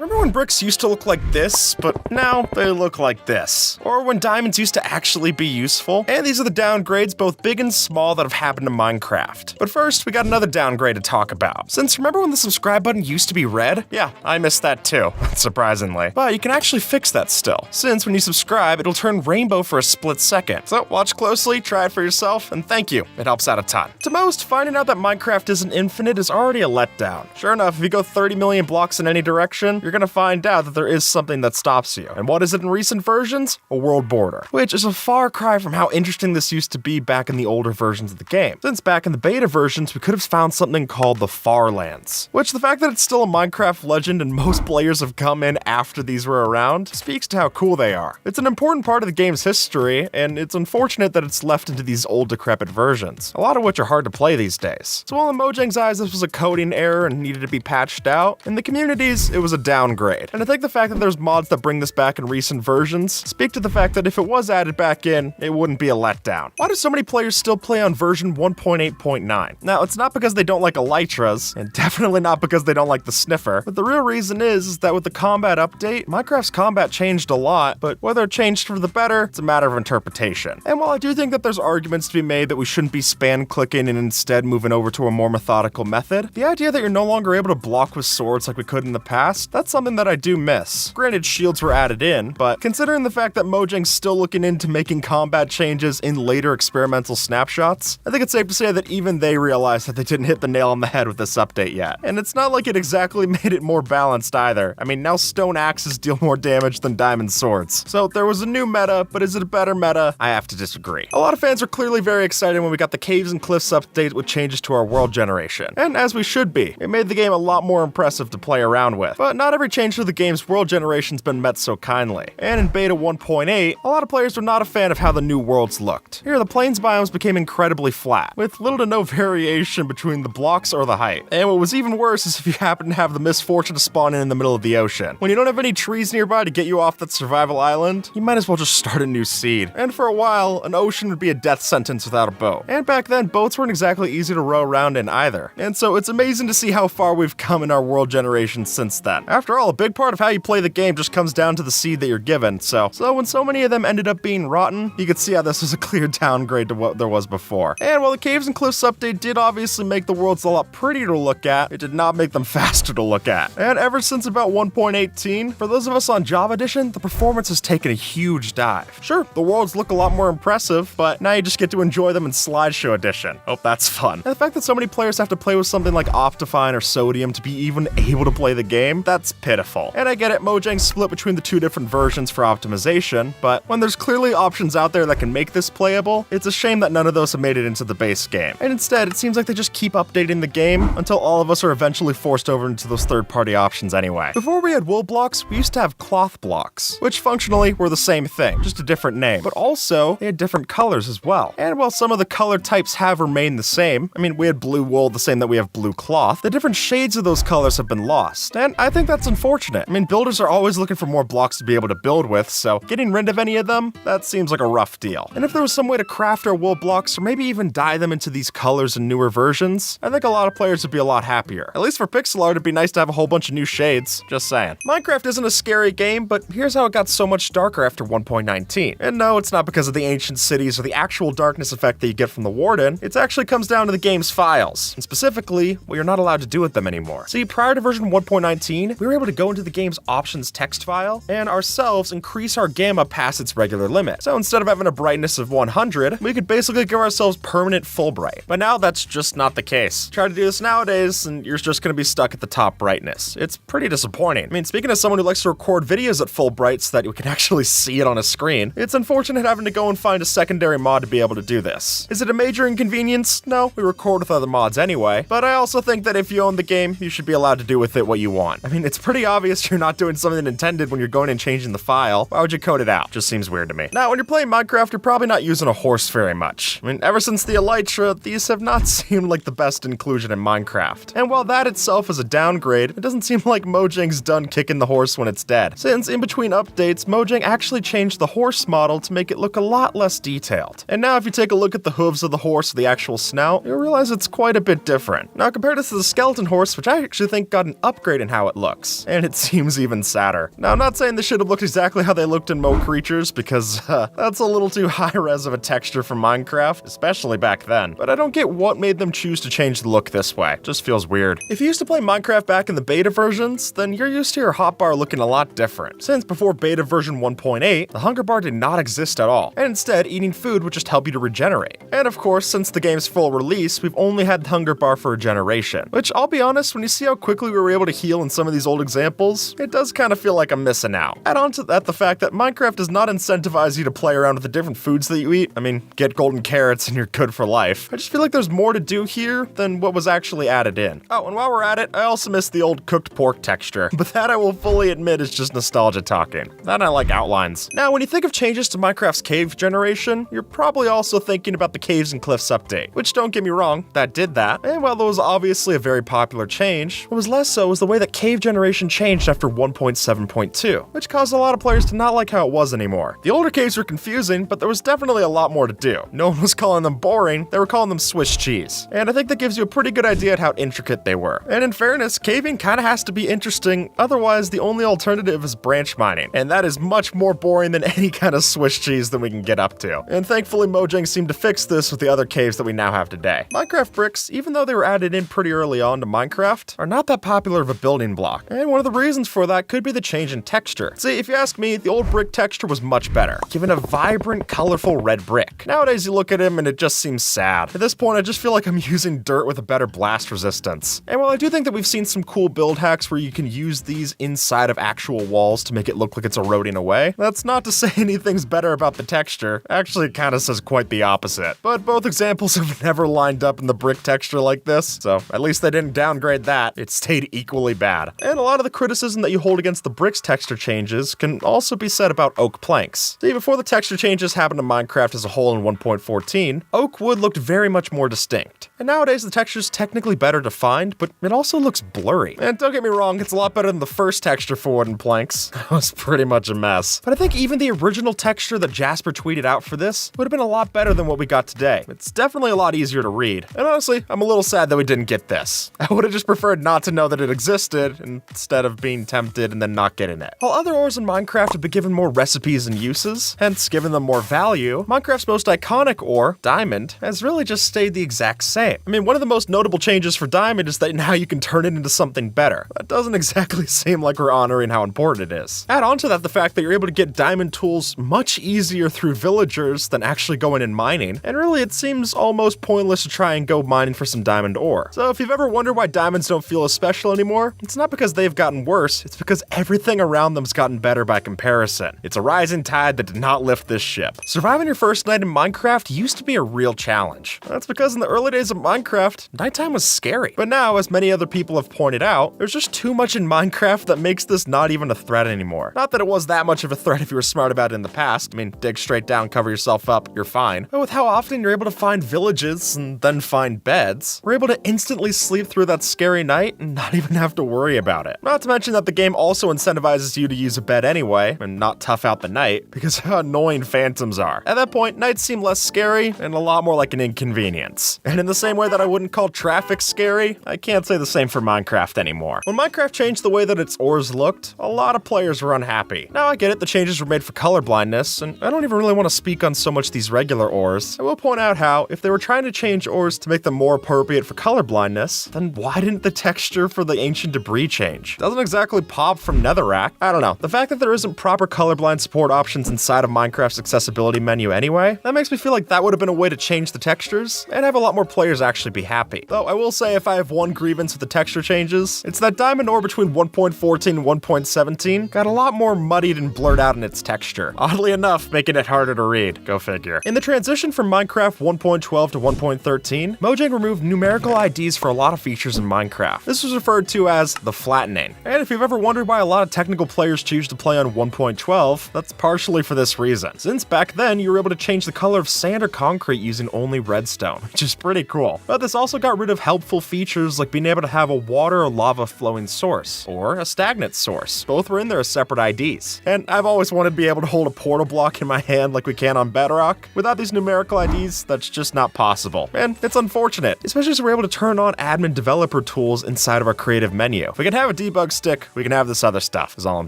Remember when bricks used to look like this, but now they look like this? Or when diamonds used to actually be useful? And these are the downgrades, both big and small, that have happened to Minecraft. But first, we got another downgrade to talk about. Since remember when the subscribe button used to be red? Yeah, I missed that too, surprisingly. But you can actually fix that still, since when you subscribe, it'll turn rainbow for a split second. So watch closely, try it for yourself, and thank you. It helps out a ton. To most, finding out that Minecraft isn't infinite is already a letdown. Sure enough, if you go 30 million blocks in any direction, you're gonna find out that there is something that stops you. And what is it in recent versions? A world border. Which is a far cry from how interesting this used to be back in the older versions of the game. Since back in the beta versions, we could have found something called the Farlands. Which, the fact that it's still a Minecraft legend and most players have come in after these were around, speaks to how cool they are. It's an important part of the game's history, and it's unfortunate that it's left into these old decrepit versions, a lot of which are hard to play these days. So while in Mojang's eyes this was a coding error and needed to be patched out, in the communities it was a downgrade. And I think the fact that there's mods that bring this back in recent versions speak to the fact that if it was added back in, it wouldn't be a letdown. Why do so many players still play on version 1.8.9? Now, it's not because they don't like elytras, and definitely not because they don't like the sniffer, but the real reason is that with the combat update, Minecraft's combat changed a lot, but whether it changed for the better, it's a matter of interpretation. And while I do think that there's arguments to be made that we shouldn't be spam clicking and instead moving over to a more methodical method, the idea that you're no longer able to block with swords like we could in the past, that's something that I do miss. Granted, shields were added in, but considering the fact that Mojang's still looking into making combat changes in later experimental snapshots, I think it's safe to say that even they realized that they didn't hit the nail on the head with this update yet. And it's not like it exactly made it more balanced either. I mean, now stone axes deal more damage than diamond swords. So there was a new meta, but is it a better meta? I have to disagree. A lot of fans were clearly very excited when we got the Caves and Cliffs update with changes to our world generation. And as we should be, it made the game a lot more impressive to play around with. But not every change to the game's world generation's been met so kindly. And in beta 1.8, a lot of players were not a fan of how the new worlds looked. Here, the plains biomes became incredibly flat, with little to no variation between the blocks or the height. And what was even worse is if you happen to have the misfortune to spawn in the middle of the ocean. When you don't have any trees nearby to get you off that survival island, you might as well just start a new seed. And for a while, an ocean would be a death sentence without a boat. And back then, boats weren't exactly easy to row around in either. And so it's amazing to see how far we've come in our world generation since then. After all, a big part of how you play the game just comes down to the seed that you're given, so when so many of them ended up being rotten, you could see how this was a clear downgrade to what there was before. And while the Caves and Cliffs update did obviously make the worlds a lot prettier to look at, it did not make them faster to look at. And ever since about 1.18, for those of us on Java Edition, the performance has taken a huge dive. Sure, the worlds look a lot more impressive, but now you just get to enjoy them in Slideshow Edition. Oh, that's fun. And the fact that so many players have to play with something like Optifine or Sodium to be even able to play the game, that's pitiful. And I get it, Mojang's split between the two different versions for optimization, but when there's clearly options out there that can make this playable, it's a shame that none of those have made it into the base game. And instead, it seems like they just keep updating the game until all of us are eventually forced over into those third-party options anyway. Before we had wool blocks, we used to have cloth blocks, which functionally were the same thing, just a different name. But also, they had different colors as well. And while some of the color types have remained the same, I mean, we had blue wool the same that we have blue cloth, the different shades of those colors have been lost. And I think that's unfortunate. I mean, builders are always looking for more blocks to be able to build with, so getting rid of any of them, that seems like a rough deal. And if there was some way to craft our wool blocks, or maybe even dye them into these colors in newer versions, I think a lot of players would be a lot happier. At least for pixel art, it'd be nice to have a whole bunch of new shades. Just saying. Minecraft isn't a scary game, but here's how it got so much darker after 1.19. And no, it's not because of the ancient cities or the actual darkness effect that you get from the Warden. It actually comes down to the game's files, and specifically, what you're not allowed to do with them anymore. See, prior to version 1.19, we were able to go into the game's options text file and ourselves increase our gamma past its regular limit. So instead of having a brightness of 100, we could basically give ourselves permanent full bright. But now that's just not the case. Try to do this nowadays, and you're just gonna be stuck at the top brightness. It's pretty disappointing. I mean, speaking as someone who likes to record videos at full bright so that you can actually see it on a screen, it's unfortunate having to go and find a secondary mod to be able to do this. Is it a major inconvenience? No, we record with other mods anyway, but I also think that if you own the game, you should be allowed to do with it what you want. I mean, it's pretty obvious you're not doing something intended when you're going and changing the file. Why would you code it out? Just seems weird to me. Now, when you're playing Minecraft, you're probably not using a horse very much. I mean, ever since the Elytra, these have not seemed like the best inclusion in Minecraft. And while that itself is a downgrade, it doesn't seem like Mojang's done kicking the horse when it's dead. Since in between updates, Mojang actually changed the horse model to make it look a lot less detailed. And now if you take a look at the hooves of the horse or the actual snout, you'll realize it's quite a bit different. Now compare this to the skeleton horse, which I actually think got an upgrade in how it looks. bricks. And it seems even sadder. Now, I'm not saying they should have looked exactly how they looked in Mo Creatures, because that's a little too high-res of a texture for Minecraft, especially back then. But I don't get what made them choose to change the look this way. It just feels weird. If you used to play Minecraft back in the beta versions, then you're used to your hotbar looking a lot different. Since before beta version 1.8, the hunger bar did not exist at all, and instead, eating food would just help you to regenerate. And of course, since the game's full release, we've only had the hunger bar for a generation. Which, I'll be honest, when you see how quickly we were able to heal in some of these old examples, it does kind of feel like I'm missing out. Add on to that the fact that Minecraft does not incentivize you to play around with the different foods that you eat. I mean, get golden carrots and you're good for life. I just feel like there's more to do here than what was actually added in. Oh, and while we're at it, I also miss the old cooked pork texture, but that I will fully admit is just nostalgia talking. That I like outlines. Now, when you think of changes to Minecraft's cave generation, you're probably also thinking about the Caves and Cliffs update, which, don't get me wrong, that did that. And while that was obviously a very popular change, what was less so was the way that cave generation changed after 1.7.2, which caused a lot of players to not like how it was anymore. The older caves were confusing, but there was definitely a lot more to do. No one was calling them boring, they were calling them Swiss cheese. And I think that gives you a pretty good idea of how intricate they were. And in fairness, caving kinda has to be interesting, otherwise the only alternative is branch mining. And that is much more boring than any kind of Swiss cheese that we can get up to. And thankfully Mojang seemed to fix this with the other caves that we now have today. Minecraft bricks, even though they were added in pretty early on to Minecraft, are not that popular of a building block. And one of the reasons for that could be the change in texture. See, if you ask me, the old brick texture was much better, given a vibrant, colorful red brick. Nowadays you look at him and it just seems sad. At this point I just feel like I'm using dirt with a better blast resistance. And while I do think that we've seen some cool build hacks where you can use these inside of actual walls to make it look like it's eroding away, that's not to say anything's better about the texture. Actually, it kinda says quite the opposite. But both examples have never lined up in the brick texture like this, so at least they didn't downgrade that. It stayed equally bad. And a lot of the criticism that you hold against the bricks texture changes can also be said about oak planks. See, before the texture changes happened to Minecraft as a whole in 1.14, oak wood looked very much more distinct. And nowadays the texture's technically better defined, but it also looks blurry. And don't get me wrong, it's a lot better than the first texture for wooden planks. That was pretty much a mess. But I think even the original texture that Jasper tweeted out for this would have been a lot better than what we got today. It's definitely a lot easier to read. And honestly, I'm a little sad that we didn't get this. I would have just preferred not to know that it existed instead of being tempted and then not getting it. While other ores in Minecraft have been given more recipes and uses, hence giving them more value, Minecraft's most iconic ore, diamond, has really just stayed the exact same. I mean, one of the most notable changes for diamond is that now you can turn it into something better. That doesn't exactly seem like we're honoring how important it is. Add on to that the fact that you're able to get diamond tools much easier through villagers than actually going and mining, and really it seems almost pointless to try and go mining for some diamond ore. So if you've ever wondered why diamonds don't feel as special anymore, it's not because they've gotten worse, it's because everything around them's gotten better by comparison. It's a rising tide that did not lift this ship. Surviving your first night in Minecraft used to be a real challenge. That's because in the early days of Minecraft, nighttime was scary. But now, as many other people have pointed out, there's just too much in Minecraft that makes this not even a threat anymore. Not that it was that much of a threat if you were smart about it in the past. I mean, dig straight down, cover yourself up, you're fine. But with how often you're able to find villages and then find beds, we're able to instantly sleep through that scary night and not even have to worry about it. Not to mention that the game also incentivizes you to use a bed anyway, and not tough out the night, because of how annoying phantoms are. At that point, nights seem less scary and a lot more like an inconvenience. And in the same way that I wouldn't call traffic scary, I can't say the same for Minecraft anymore. When Minecraft changed the way that its ores looked, a lot of players were unhappy. Now I get it, the changes were made for colorblindness, and I don't even really want to speak on so much these regular ores. I will point out how, if they were trying to change ores to make them more appropriate for colorblindness, then why didn't the texture for the ancient debris change? Doesn't exactly pop from netherrack. I don't know. The fact that there isn't proper colorblind support options inside of Minecraft's accessibility menu anyway, that makes me feel like that would have been a way to change the textures and have a lot more players actually be happy. Though I will say if I have one grievance with the texture changes, it's that diamond ore between 1.14 and 1.17 got a lot more muddied and blurred out in its texture. Oddly enough, making it harder to read. Go figure. In the transition from Minecraft 1.12 to 1.13, Mojang removed numerical IDs for a lot of features in Minecraft. This was referred to as the flattening. And if you've ever wondered why a lot of technical players choose to play on 1.12, that's partially for this reason. Since back then, you were able to change the color of sand or concrete using only redstone, which is pretty cool. But this also got rid of helpful features like being able to have a water or lava flowing source, or a stagnant source. Both were in there as separate IDs. And I've always wanted to be able to hold a portal block in my hand like we can on Bedrock. Without these numerical IDs, that's just not possible. And it's unfortunate, especially as we're able to turn on admin developer tools inside of our creative menu. If we can have it debug stick, we can have this other stuff, is all I'm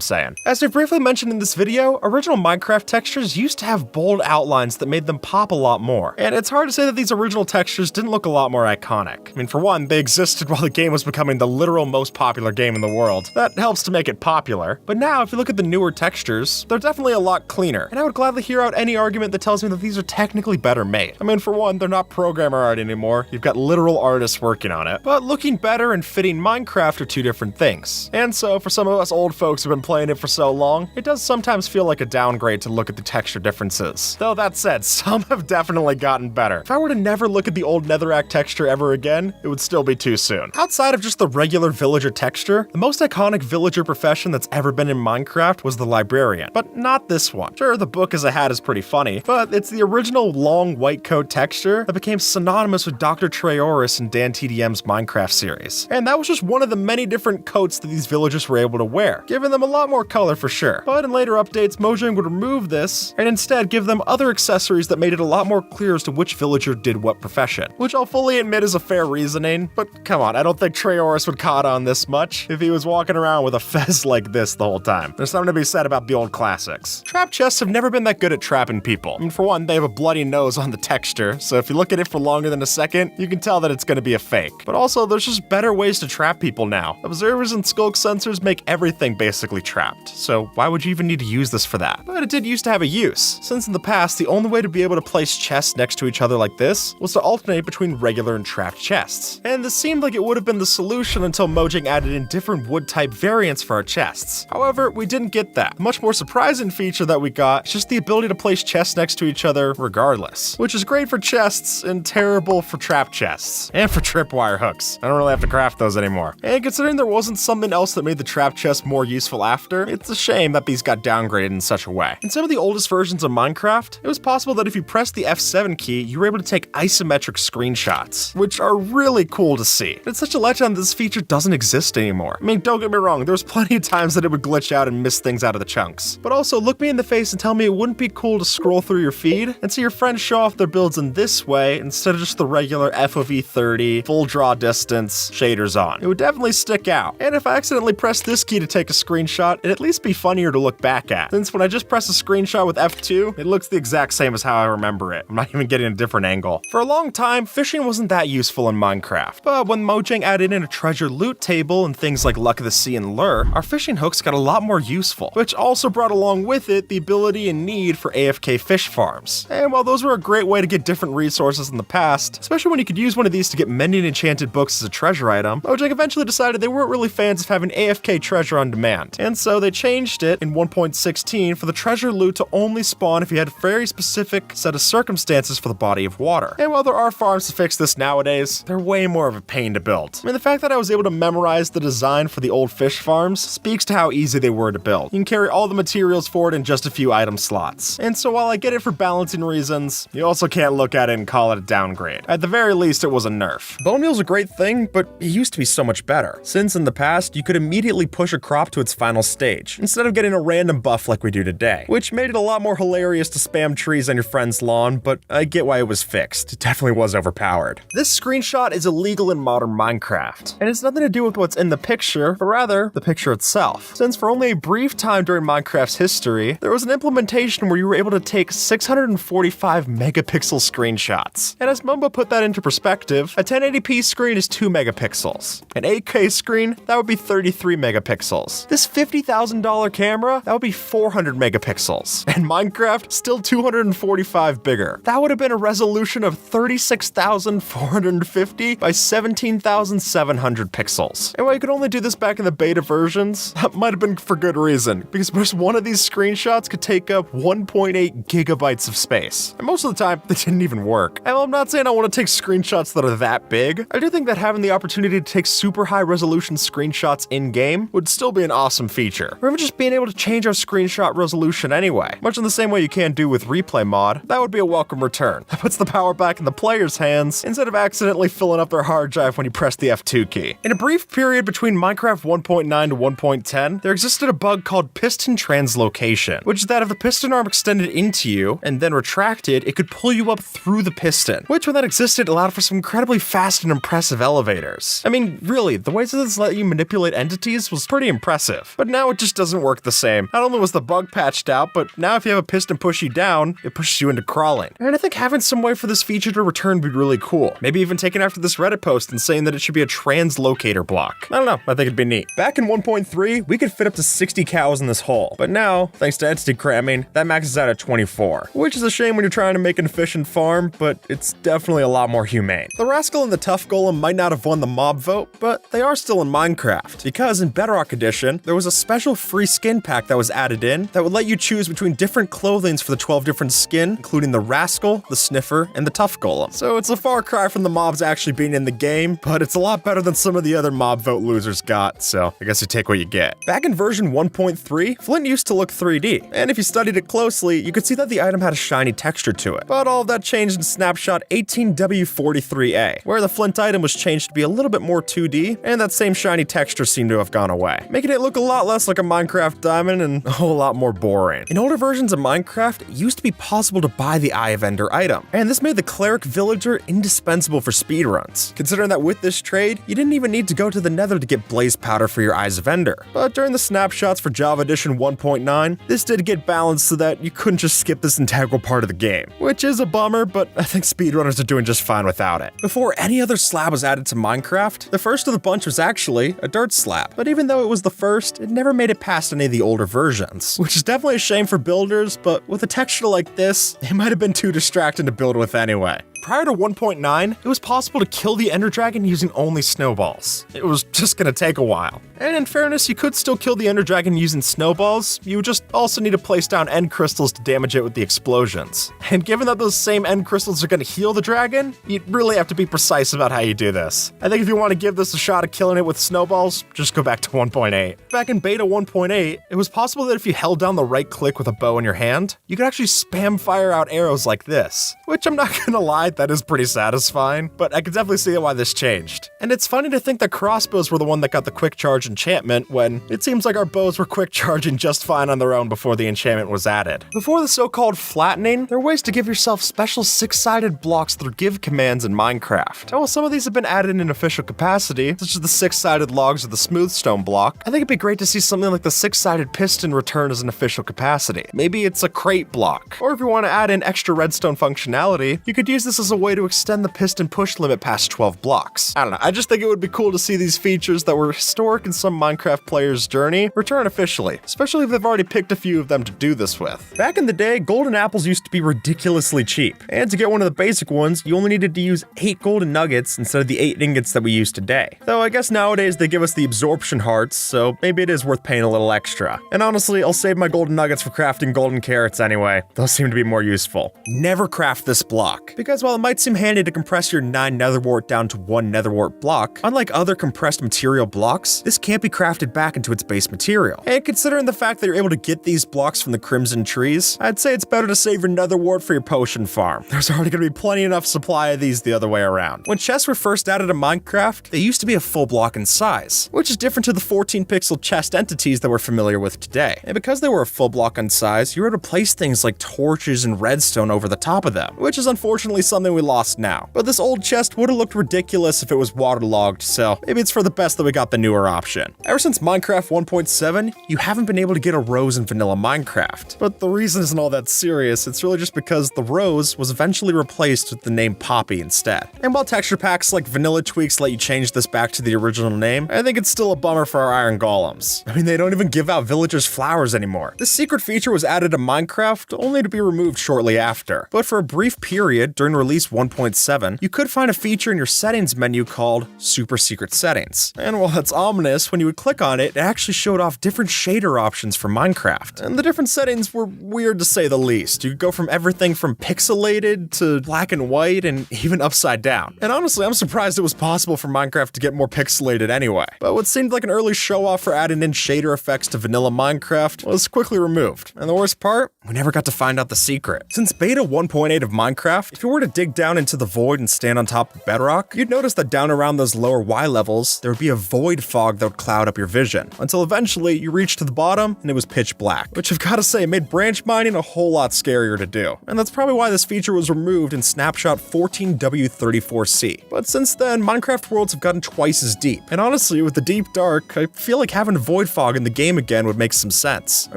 saying. As we briefly mentioned in this video, original Minecraft textures used to have bold outlines that made them pop a lot more. And it's hard to say that these original textures didn't look a lot more iconic. I mean, for one, they existed while the game was becoming the literal most popular game in the world. That helps to make it popular. But now, if you look at the newer textures, they're definitely a lot cleaner. And I would gladly hear out any argument that tells me that these are technically better made. I mean, for one, they're not programmer art anymore. You've got literal artists working on it. But looking better and fitting Minecraft are two different things. And so, for some of us old folks who've been playing it for so long, it does sometimes feel like a downgrade to look at the texture differences. Though that said, some have definitely gotten better. If I were to never look at the old Netherrack texture ever again, it would still be too soon. Outside of just the regular villager texture, the most iconic villager profession that's ever been in Minecraft was the librarian. But not this one. Sure, the book as a hat is pretty funny, but it's the original long white coat texture that became synonymous with Dr. Trayaurus in Dan TDM's Minecraft series. And that was just one of the many different coats that these villagers were able to wear, giving them a lot more color for sure. But in later updates, Mojang would remove this and instead give them other accessories that made it a lot more clear as to which villager did what profession. Which I'll fully admit is a fair reasoning, but come on, I don't think Trayaurus would caught on this much if he was walking around with a fez like this the whole time. There's something to be said about the old classics. Trap chests have never been that good at trapping people. I mean, for one, they have a bloody nose on the texture, so if you look at it for longer than a second, you can tell that it's gonna be a fake. But also, there's just better ways to trap people now. Observers and skulk sensors make everything basically trapped, so why would you even need to use this for that? But it did used to have a use, since in the past, the only way to be able to place chests next to each other like this was to alternate between regular and trapped chests. And this seemed like it would have been the solution until Mojang added in different wood-type variants for our chests. However, we didn't get that. A much more surprising feature that we got is just the ability to place chests next to each other regardless, which is great for chests and terrible for trap chests. And for tripwire hooks. I don't really have to craft those anymore. And considering there wasn't something else that made the trap chest more useful after, it's a shame that these got downgraded in such a way. In some of the oldest versions of Minecraft, it was possible that if you pressed the F7 key, you were able to take isometric screenshots, which are really cool to see. It's such a letdown that this feature doesn't exist anymore. I mean, don't get me wrong, there was plenty of times that it would glitch out and miss things out of the chunks. But also, look me in the face and tell me it wouldn't be cool to scroll through your feed and see your friends show off their builds in this way instead of just the regular FOV 30, full draw distance, shaders on. It would definitely stick out. And if I accidentally press this key to take a screenshot, it'd at least be funnier to look back at. Since when I just press a screenshot with F2, it looks the exact same as how I remember it. I'm not even getting a different angle. For a long time, fishing wasn't that useful in Minecraft. But when Mojang added in a treasure loot table and things like Luck of the Sea and Lure, our fishing hooks got a lot more useful, which also brought along with it the ability and need for AFK fish farms. And while those were a great way to get different resources in the past, especially when you could use one of these to get mending enchanted books as a treasure item, Mojang eventually decided they weren't really fans of having AFK treasure on demand. And so they changed it in 1.16 for the treasure loot to only spawn if you had a very specific set of circumstances for the body of water. And while there are farms to fix this nowadays, they're way more of a pain to build. I mean, the fact that I was able to memorize the design for the old fish farms speaks to how easy they were to build. You can carry all the materials for it in just a few item slots. And so while I get it for balancing reasons, you also can't look at it and call it a downgrade. At the very least, it was a nerf. Bone meal's a great thing, but it used to be so much better. Since in the past, you could immediately push a crop to its final stage, instead of getting a random buff like we do today, which made it a lot more hilarious to spam trees on your friend's lawn, but I get why it was fixed. It definitely was overpowered. This screenshot is illegal in modern Minecraft, and it's nothing to do with what's in the picture, but rather the picture itself. Since for only a brief time during Minecraft's history, there was an implementation where you were able to take 645 megapixel screenshots. And as Mumba put that into perspective, a 1080p screen is 2 megapixels. An 8K screen, that would be 33 megapixels. This $50,000 camera, that would be 400 megapixels. And Minecraft, still 245 bigger. That would have been a resolution of 36,450 by 17,700 pixels. And while you could only do this back in the beta versions, that might have been for good reason, because just one of these screenshots could take up 1.8 gigabytes of space. And most of the time, they didn't even work. And while I'm not saying I want to take screenshots that are that big, I do think that having the opportunity to take super high resolution screenshots in-game would still be an awesome feature. Or even just being able to change our screenshot resolution anyway, much in the same way you can do with Replay Mod. That would be a welcome return. That puts the power back in the player's hands, instead of accidentally filling up their hard drive when you press the F2 key. In a brief period between Minecraft 1.9 to 1.10, there existed a bug called piston translocation, which is that if the piston arm extended into you and then retracted, it could pull you up through the piston, which when that existed allowed for some incredibly fast and impressive elevators. I mean, really, the ways that this let you manipulate manipulate entities was pretty impressive. But now it just doesn't work the same. Not only was the bug patched out, but now if you have a piston push you down, it pushes you into crawling. And I think having some way for this feature to return would be really cool. Maybe even taking after this Reddit post and saying that it should be a translocator block. I don't know, I think it'd be neat. Back in 1.3, we could fit up to 60 cows in this hole. But now, thanks to entity cramming, that maxes out at 24. Which is a shame when you're trying to make an efficient farm, but it's definitely a lot more humane. The Rascal and the Tough Golem might not have won the mob vote, but they are still in Minecraft. Because in Bedrock Edition, there was a special free skin pack that was added in that would let you choose between different clothings for the 12 different skin, including the Rascal, the Sniffer, and the Tough Golem. So it's a far cry from the mobs actually being in the game, but it's a lot better than some of the other mob vote losers got, so I guess you take what you get. Back in version 1.3, Flint used to look 3D, and if you studied it closely, you could see that the item had a shiny texture to it. But all of that changed in Snapshot 18W43A, where the Flint item was changed to be a little bit more 2D, and that same shiny texture seemed to have gone away, making it look a lot less like a Minecraft diamond and a whole lot more boring. In older versions of Minecraft, it used to be possible to buy the Eye of Ender item, and this made the Cleric Villager indispensable for speedruns, considering that with this trade, you didn't even need to go to the Nether to get Blaze Powder for your Eyes of Ender. But during the snapshots for Java Edition 1.9, this did get balanced so that you couldn't just skip this integral part of the game, which is a bummer, but I think speedrunners are doing just fine without it. Before any other slab was added to Minecraft, the first of the bunch was actually a dirt slab. But even though it was the first, it never made it past any of the older versions, which is definitely a shame for builders, but with a texture like this, it might have been too distracting to build with anyway. Prior to 1.9, it was possible to kill the Ender Dragon using only snowballs. It was just gonna take a while. And in fairness, you could still kill the Ender Dragon using snowballs, you would just also need to place down end crystals to damage it with the explosions. And given that those same end crystals are gonna heal the dragon, you'd really have to be precise about how you do this. I think if you want to give this a shot at killing it with snowballs, just go back to 1.8. Back in beta 1.8, it was possible that if you held down the right click with a bow in your hand, you could actually spam fire out arrows like this, which I'm not gonna lie, that is pretty satisfying, but I can definitely see why this changed. And it's funny to think that crossbows were the one that got the quick charge enchantment when it seems like our bows were quick charging just fine on their own before the enchantment was added. Before the so-called flattening, there are ways to give yourself special six-sided blocks through give commands in Minecraft. And while some of these have been added in official capacity, such as the six-sided logs or the smooth stone block, I think it'd be great to see something like the six-sided piston return as an official capacity. Maybe it's a crate block. Or if you want to add in extra redstone functionality, you could use this as a way to extend the piston push limit past 12 blocks. I don't know, I just think it would be cool to see these features that were historic in some Minecraft players' journey return officially, especially if they've already picked a few of them to do this with. Back in the day, golden apples used to be ridiculously cheap, and to get one of the basic ones, you only needed to use 8 golden nuggets instead of the 8 ingots that we use today. Though I guess nowadays they give us the absorption hearts, so maybe it is worth paying a little extra. And honestly, I'll save my golden nuggets for crafting golden carrots anyway. Those seem to be more useful. Never craft this block, because while it might seem handy to compress your 9 nether wart down to 1 nether wart block, unlike other compressed material blocks, this can't be crafted back into its base material. And considering the fact that you're able to get these blocks from the crimson trees, I'd say it's better to save your nether wart for your potion farm. There's already gonna be plenty enough supply of these the other way around. When chests were first added to Minecraft, they used to be a full block in size, which is different to the 14 pixel chest entities that we're familiar with today. And because they were a full block in size, you were able to place things like torches and redstone over the top of them, which is unfortunately something we lost now. But this old chest would have looked ridiculous if it was waterlogged, so maybe it's for the best that we got the newer option. Ever since Minecraft 1.7, you haven't been able to get a rose in vanilla Minecraft. But the reason isn't all that serious, it's really just because the rose was eventually replaced with the name Poppy instead. And while texture packs like Vanilla Tweaks let you change this back to the original name, I think it's still a bummer for our iron golems. I mean, they don't even give out villagers flowers anymore. This secret feature was added to Minecraft only to be removed shortly after. But for a brief period during release 1.7, you could find a feature in your settings menu called Super Secret Settings. And while that's ominous, when you would click on it, it actually showed off different shader options for Minecraft. And the different settings were weird to say the least. You could go from everything from pixelated to black and white and even upside down. And honestly, I'm surprised it was possible for Minecraft to get more pixelated anyway. But what seemed like an early show-off for adding in shader effects to vanilla Minecraft was quickly removed. And the worst part? We never got to find out the secret. Since beta 1.8 of Minecraft, if you were to dig down into the void and stand on top of bedrock, you'd notice that down around those lower Y levels, there would be a void fog that would cloud up your vision, until eventually you reached to the bottom and it was pitch black, which I've gotta say made branch mining a whole lot scarier to do. And that's probably why this feature was removed in snapshot 14W34C. But since then, Minecraft worlds have gotten twice as deep, and honestly, with the deep dark, I feel like having void fog in the game again would make some sense. I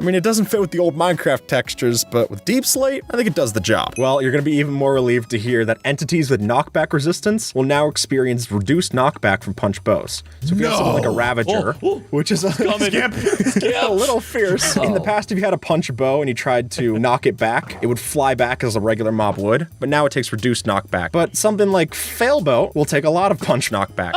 mean, it doesn't fit with the old Minecraft textures, but with Deep Slate, I think it does the job. Well, you're gonna be even more relieved to hear that entities with knockback resistance will now experience reduced knockback from punch bows. So if you have something like a Ravager, which is a little fierce. In the past, if you had a punch bow and you tried to knock it back, it would fly back as a regular mob would, but now it takes reduced knockback. But something like Failbow will take a lot of punch knockback.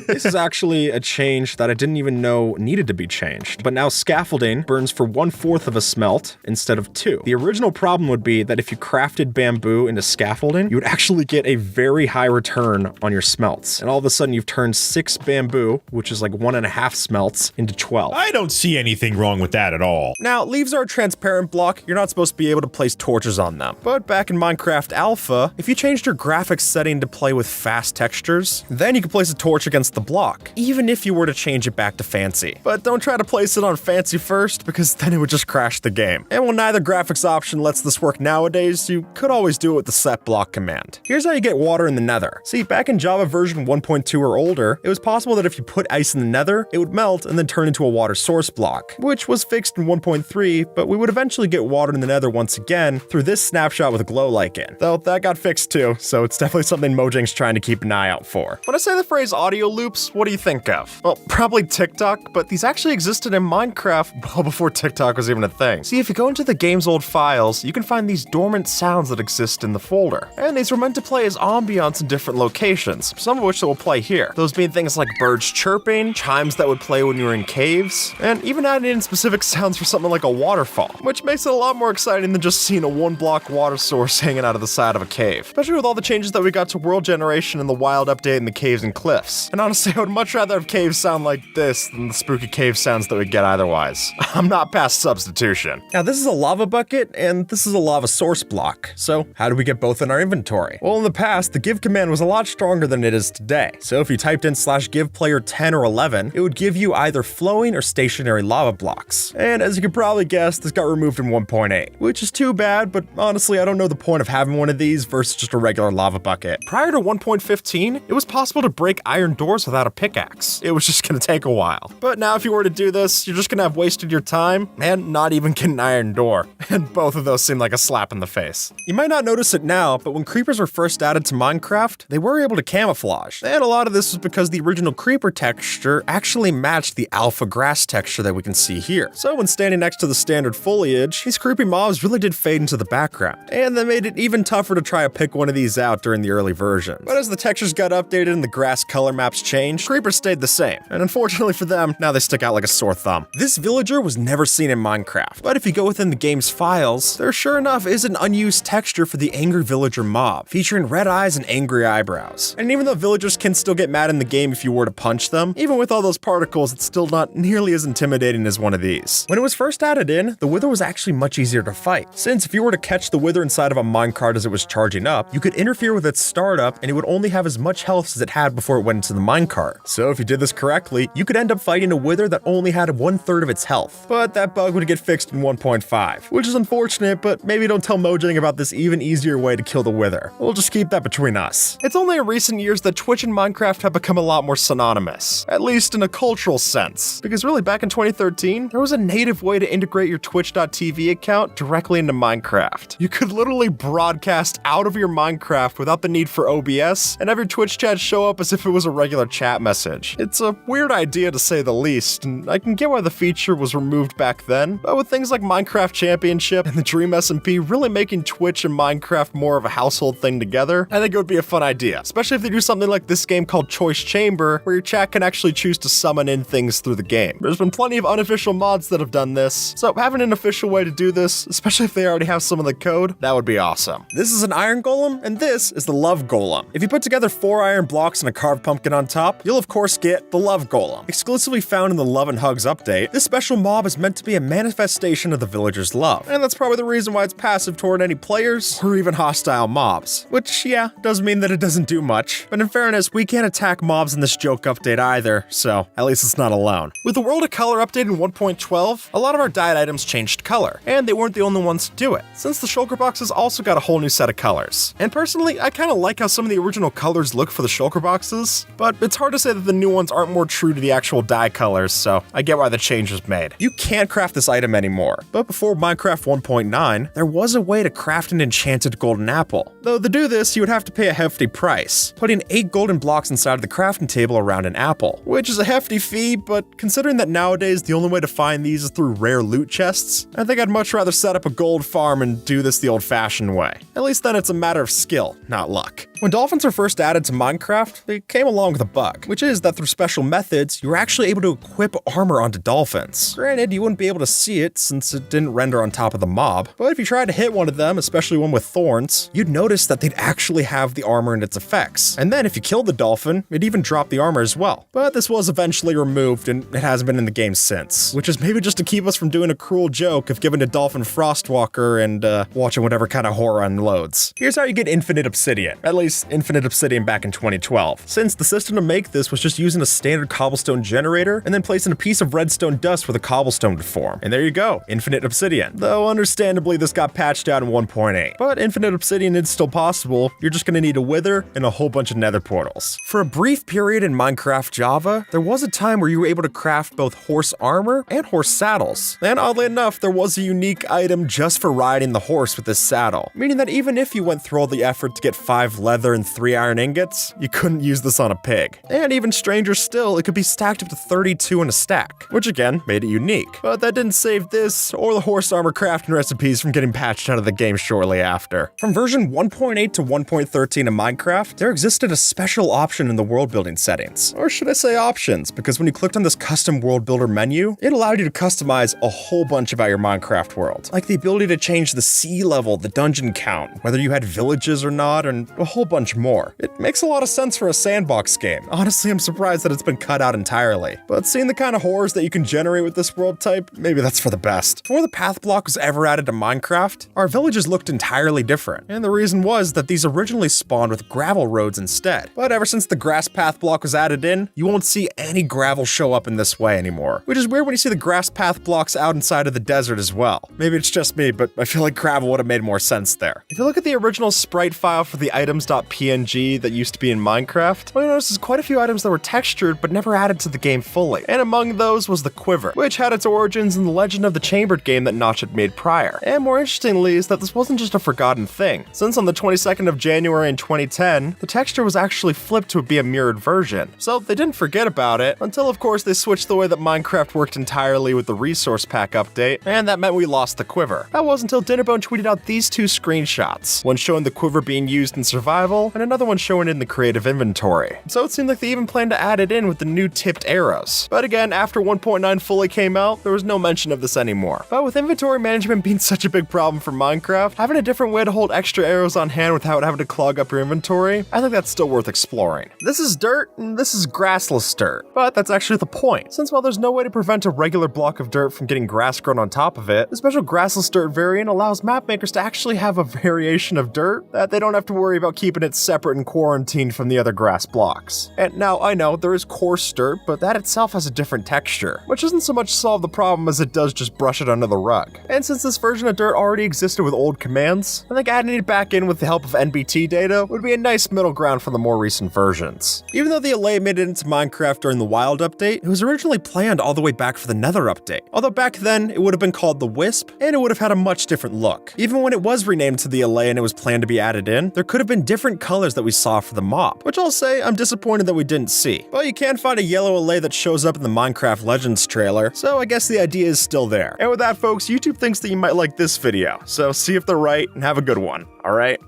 This is actually a change that I didn't even know needed to be changed. But now scaffolding burns for 1/4 of a smelt instead of 2. The original problem would be that if you crafted bamboo into scaffolding, you would actually get a very high return on your smelts. And all of a sudden you've turned 6 bamboo, which is like 1.5 smelts, into 12. I don't see anything wrong with that at all. Now, leaves are a transparent block. You're not supposed to be able to place torches on them. But back in Minecraft Alpha, if you changed your graphics setting to play with fast textures, then you could place a torch against the block, even if you were to change it back to fancy. But don't try to place it on fancy first, because then it would just crash the game. And while neither graphics option lets this work nowadays, you could always do it with the set block command. Here's how you get water in the nether. See, back in Java version 1.2 or older, it was possible that if you put ice in the nether, it would melt and then turn into a water source block, which was fixed in 1.3, but we would eventually get water in the nether once again through this snapshot with a glow lichen. Though that got fixed too, so it's definitely something Mojang's trying to keep an eye out for. When I say the phrase audio loops, what do you think of? Well, probably TikTok, but these actually existed in Minecraft well before TikTok was even a thing. See, if you go into the game's old files, you can find these dormant sounds that exist in the folder. And these were meant to play as ambiance in different locations, some of which will play here. Those being things like birds chirping, chimes that would play when you were in caves, and even adding in specific sounds for something like a waterfall, which makes it a lot more exciting than just seeing a 1-block water source hanging out of the side of a cave. Especially with all the changes that we got to world generation and the wild update in the caves and cliffs. And honestly, I would much rather have caves sound like this than the spooky cave sounds that we get otherwise. I'm not past substitution. Now this is a lava bucket, and this is a lava source block. So how do we get both in our inventory? Well, in the past, the give command was a lot stronger than it is today. So if you typed in /give player 10 or 11, it would give you either flowing or stationary lava blocks. And as you could probably guess, this got removed in 1.8, which is too bad, but honestly, I don't know the point of having one of these versus just a regular lava bucket. Prior to 1.15, it was possible to break iron doors without a pickaxe. It was just gonna take a while. But now if you were to do this, you're just gonna have wasted your time and not even get an iron door. And both of those seem like a slap in the face. You might not notice it now, but when creepers were first added to Minecraft, they were able to camouflage. And a lot of this was because the original creeper texture actually matched the alpha grass texture that we can see here. So when standing next to the standard foliage, these creepy mobs really did fade into the background. And that made it even tougher to try to pick one of these out during the early versions. But as the textures got updated and the grass color maps changed, creepers stayed the same. And unfortunately for them, now they stick out like a sore thumb. This villager was never seen in Minecraft, but if you go within the game's files, there sure enough is an unused texture for the angry villager mob, featuring red eyes and angry eyebrows. And even though villagers can still get mad in the game if you were to punch them, even with all those particles, it's still not nearly as intimidating as one of these. When it was first added in, the wither was actually much easier to fight, since if you were to catch the wither inside of a minecart as it was charging up, you could interfere with its startup and it would only have as much health as it had before it went into the minecart. So if you did this correctly, you could end up fighting a wither that only had 1/3 of its health. But that bug would get fixed in 1.5, which is unfortunate, but maybe don't tell Mojang about this even easier way to kill the wither. We'll just keep that between us. It's only in recent years that Twitch and Minecraft have become a lot more synonymous, at least in a cultural sense, because really back in 2013, there was a native way to integrate your Twitch.tv account directly into Minecraft. You could literally broadcast out of your Minecraft without the need for OBS and have your Twitch chat show up as if it was a regular chat message. It's a weird idea to say the least, and I can get why the feature was removed back then, but with things like Minecraft Championship and the Dream SMP really making Twitch and Minecraft more of a household thing together, I think it would be a fun idea, especially if they do something like this game called Choice Chamber, where your chat can actually choose to summon in things through the game. There's been plenty of unofficial mods that have done this, so having an official way to do this, especially if they already have some of the code, that would be awesome. This is an iron golem, and this is the love golem. If you put together 4 iron blocks and a carved pumpkin on top, you'll of course get the love golem. Exclusively found in the Love and Hugs update, this special mob is meant to be a manifestation of the villager's love. of. And that's probably the reason why it's passive toward any players or even hostile mobs. Which, yeah, does mean that it doesn't do much. But in fairness, we can't attack mobs in this joke update either, so at least it's not alone. With the World of Color update in 1.12, a lot of our dyed items changed color, and they weren't the only ones to do it, since the shulker boxes also got a whole new set of colors. And personally, I kinda like how some of the original colors look for the shulker boxes, but it's hard to say that the new ones aren't more true to the actual dye colors, so I get why the change was made. You can't craft this item anymore, but before Minecraft 1.9, there was a way to craft an enchanted golden apple. Though to do this, you would have to pay a hefty price, putting 8 golden blocks inside of the crafting table around an apple, which is a hefty fee, but considering that nowadays the only way to find these is through rare loot chests, I think I'd much rather set up a gold farm and do this the old-fashioned way. At least then it's a matter of skill, not luck. When dolphins were first added to Minecraft, they came along with a bug, which is that through special methods, you were actually able to equip armor onto dolphins. Granted, you wouldn't be able to see it since it didn't render on top of the mob, but if you tried to hit one of them, especially one with thorns, you'd notice that they'd actually have the armor and its effects. And then if you killed the dolphin, it even dropped the armor as well. But this was eventually removed and it hasn't been in the game since, which is maybe just to keep us from doing a cruel joke of giving a dolphin Frostwalker and watching whatever kind of horror unloads. Here's how you get infinite obsidian, at least infinite obsidian back in 2012. Since the system to make this was just using a standard cobblestone generator and then placing a piece of redstone dust where the cobblestone would form. And there you go, infinite obsidian. Though understandably this got patched out in 1.8. But infinite obsidian is still possible, you're just gonna need a wither and a whole bunch of nether portals. For a brief period in Minecraft Java, there was a time where you were able to craft both horse armor and horse saddles. And oddly enough, there was a unique item just for riding the horse with this saddle, meaning that even if you went through all the effort to get 5 leather and 3 iron ingots, you couldn't use this on a pig. And even stranger still, it could be stacked up to 32 in a stack, which again made it unique. But that didn't save this or the horse armor crafting recipes from getting patched out of the game shortly after. From version 1.8 to 1.13 of Minecraft, there existed a special option in the world building settings. Or should I say options, because when you clicked on this custom world builder menu, it allowed you to customize a whole bunch about your Minecraft world. Like the ability to change the sea level, the dungeon count, whether you had villages or not, and a whole bunch more. It makes a lot of sense for a sandbox game. Honestly, I'm surprised that it's been cut out entirely. But seeing the kind of horrors that you can generate with this world type, maybe that's for the best. Before the path block was ever added to Minecraft, our villages looked entirely different. And the reason was that these originally spawned with gravel roads instead. But ever since the grass path block was added in, you won't see any gravel show up in this way anymore. Which is weird when you see the grass path blocks out inside of the desert as well. Maybe it's just me, but I feel like gravel would have made more sense there. If you look at the original sprite file for the items.png that used to be in Minecraft, what you notice is quite a few items that were textured but never added to the game fully. And among those was the quiver, which had its origins in the Legend of the Chambered game that Notch had made prior. And more interestingly is that this wasn't just a forgotten thing, since on the 22nd of January in 2010, the texture was actually flipped to be a mirrored version. So they didn't forget about it, until of course they switched the way that Minecraft worked entirely with the resource pack update, and that meant we lost the quiver. That was until Dinnerbone tweeted out these 2 screenshots, one showing the quiver being used in survival, and another one showing it in the creative inventory. So it seemed like they even planned to add it in with the new tipped arrows. But again, after 1.9 fully came out, there was no mention of this anymore. But with inventory management being such a big problem for Minecraft, having a different way to hold extra arrows on hand without having to clog up your inventory, I think that's still worth exploring. This is dirt, and this is grassless dirt. But that's actually the point, since while there's no way to prevent a regular block of dirt from getting grass grown on top of it, the special grassless dirt variant allows map makers to actually have a variation of dirt that they don't have to worry about keeping it separate and quarantined from the other grass blocks. And now I know there is coarse dirt, but that itself has a different texture, which doesn't so much solve the problem as it does just brush it under the rug. And since this version of dirt already existed with old commands, I think adding it back in with the help of NBT data would be a nice middle ground for the more recent versions. Even though the allay made it into Minecraft during the Wild update, it was originally planned all the way back for the Nether update. Although back then, it would have been called the Wisp, and it would have had a much different look. Even when it was renamed to the allay and it was planned to be added in, there could have been different colors that we saw for the mob, which I'll say I'm disappointed that we didn't see. But you can find a yellow allay that shows up in the Minecraft Legends trailer, so I guess the idea is still there. And with that, folks, YouTube thinks that you might like this video, so see if they're right and have a good one, alright?